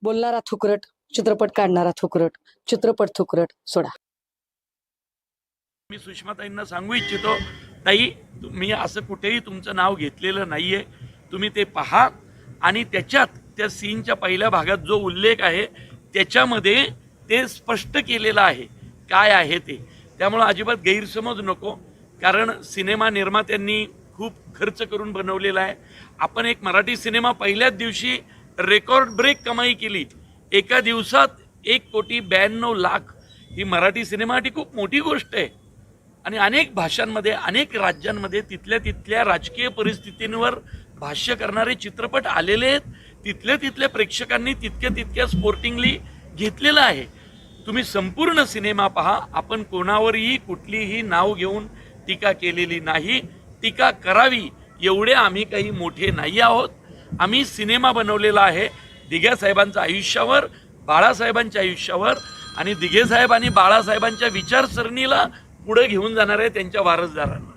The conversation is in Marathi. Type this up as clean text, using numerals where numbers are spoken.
बोलणारा थुकरट, चित्रपट काढणारा थुकरट, चित्रपट थुकरट सोडा. मी सुषमाताईंना सांगू इच्छितो, ताई मी असं कुठेही तुमचं नाव घेतलेलं नाहीये. तुम्ही ते पहा आणि त्याच्यात त्या सीनच्या पहिल्या भागात जो उल्लेख आहे त्याच्यामध्ये ते स्पष्ट केलेलं आहे काय आहे ते. त्यामुळे अजिबात गैरसमज नको, कारण सिनेमा निर्मात्यांनी खूप खर्च करून बनवलेला आहे. आपण एक मराठी सिनेमा पहिल्याच दिवशी रेकॉर्ड ब्रेक कमाई केली. एका दिवसात 1,92,00,000 ही मराठी सिनेमासाठी खूप मोठी गोष्ट आहे. आणि अनेक भाषांमध्ये अनेक राज्यांमध्ये तिथल्या तिथल्या राजकीय परिस्थितींवर भाष्य करणारे चित्रपट आलेले आहेत. तिथल्या प्रेक्षकांनी तितक्या स्पोर्टिंगली घेतलेलं आहे. तुम्ही संपूर्ण सिनेमा पहा. आपण कोणावरही कुठलीही नाव घेऊन टीका केलेली नाही. टीका करावी एवढे आम्ही काही मोठे नाही आहोत. आम्ही सिनेमा बनवलेला आहे दिघे साहेबांच्या आयुष्यावर, बाळासाहेबांच्या आयुष्यावर आणि दिघे साहेब आणि बाळासाहेबांच्या विचारसरणीला पुढे घेऊन जाणार आहे त्यांच्या वारसदारांना.